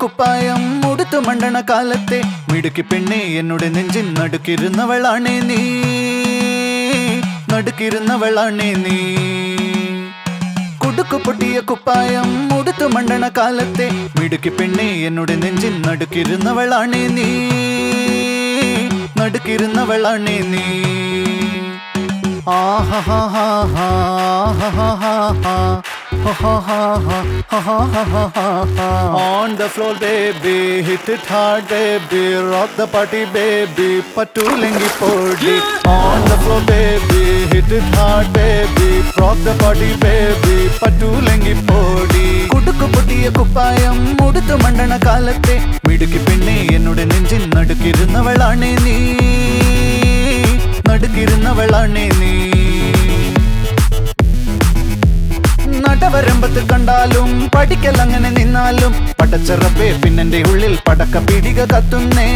കുപ്പായം ഉടുത്തു മണ്ടണ കാലത്തെ മിടുക്കി പെണ്ണെ എന്നുടെ നെഞ്ചിൻ നടുക്കിരുന്നവളാണേ നീ, നടുക്കിരുന്നവളാണേ നീ. കുടുക്കു പൊട്ടിയ കുപ്പായം ഉടുത്തു മണ്ടണ കാലത്തെ മിടുക്കി പെണ്ണെ എന്നുടെ നെഞ്ചിൻ നടുക്കിരുന്നവളാണേ നീ, നടുക്കിരുന്നവളാണേ നീ. On the floor baby, hit it hard baby, rock the party baby, pattu lengi podi. On the floor baby, hit it hard baby, rock the party baby, pattu lengi podi. Kudukku pottiya kuppayam uduthu mandana kaalatte midukki penne ennude nenjin nadukirunnavalane nee, nadukirunnavalane nee. നടവരമ്പത്ത് കണ്ടാലും പഠിക്കലങ്ങനെ നിന്നാലും പടച്ചറപ്പേ പിന്നെന്റെ ഉള്ളിൽ പടക്ക പീടിക കത്തുന്നേ,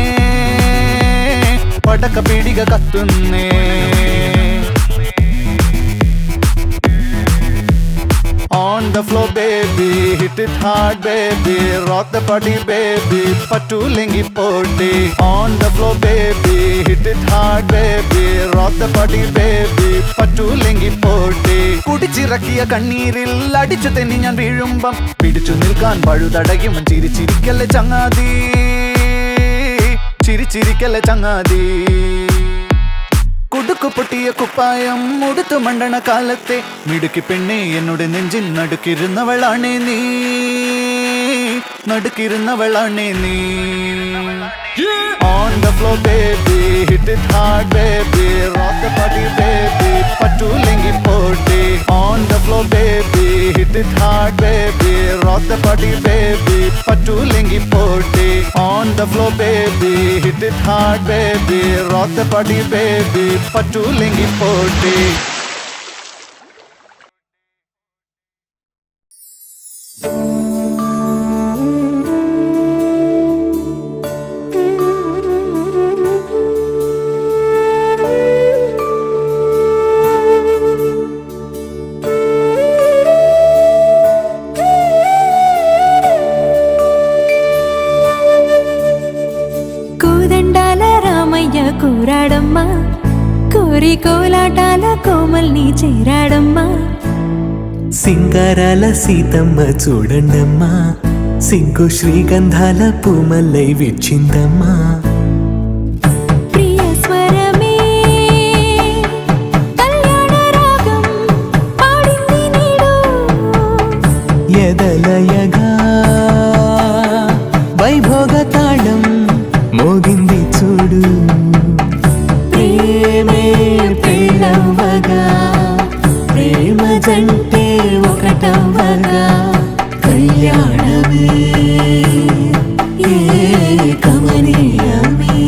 പടക്ക പീടിക കത്തുന്നേ. On the floor baby, hit it hard baby, rock the party baby, pattu lengi podi. On the floor baby, hit it hard baby, rock the party baby, pattu lengi podi. കുടിച്ചിറക്കിയ കണ്ണീരിൽ അടിച്ചു തെന്നി ഞാൻ വീഴുമ്പം പിടിച്ചു നിൽക്കാൻ പഴുതടയും ചിരിച്ചിരിക്കല്ലേ ചങ്ങാതി, ചിരിച്ചിരിക്കല്ലേ ചങ്ങാതി. കുടുക്കു പൊട്ടിയ കുപ്പായം ഉടുത്തു മണ്ടണ കാലത്തെ മിടുക്കി പെണ്ണെ എന്നുടെ നെഞ്ചിൻ നടുക്കിരുന്നവളാണേ നീ, നടുക്കിരുന്നവളാണേ നീ. On the floor baby, hit it hard baby, rock the party baby, pattu lengi podi. On the floor baby, hit it hard baby, rock the party baby, pattu lengi podi. On the floor baby, hit it hard baby, rock the party baby, pattu lengi podi. కూరాడమ్మా కోరి కోలాటాల కోమల్ని చేరాడమ్మా. సింగారాల సీతమ్మ చూడండమ్మా, సింగు శ్రీగంధాల పూమల్లై విచ్చిందమ్మా. ప్రియ స్వరమే కళ్యాణ రాగం పాడింది నీడు, ఎదలయగా వైభోగ తాళం మోగింది చూడు. ప్రేమే పెళ్ళవ్వగా ప్రేమ జంటే ఒకటవ్వగా కళ్యాణమే కమనీయమే.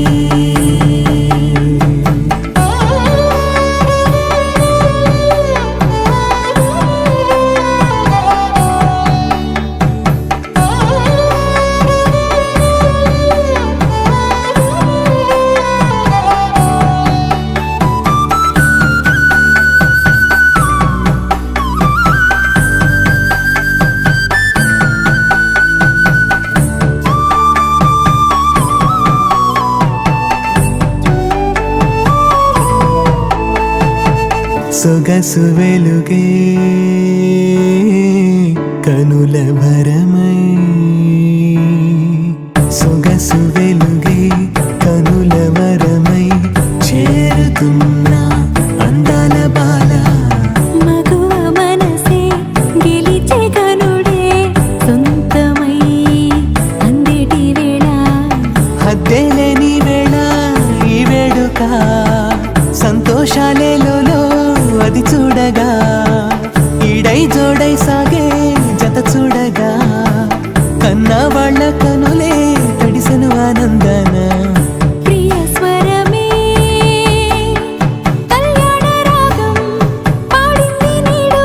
సొగసు వెలుగే కనుల భరమై, సొగసు వెలుగే కనుల వరమై చేరుతున్నా అందాల బాల. మగువ మనసే గెలిచే కనుడే సొంతమై అందేటి వేళ, హద్దేలేని వేళ ఈ వేడుక సంతోషాలేలో అది చూడగా ఈడై జోడై సాగే జత చూడగా కన్నా వాళ్ళ కనులే తడిసెను ఆనందన. ప్రియ స్వరమే కళ్యాణ రాగం పాడింది నీడు,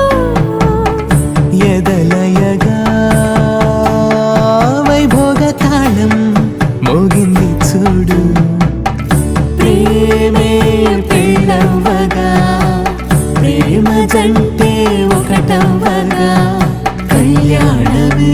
ఎదలయగా వైభోగ తాళం మోగింది చూడు. ప్రేమే పెళ్ళవ్వగా ప్రేమ జంటే ఒకటవ్వగా కళ్యాణమే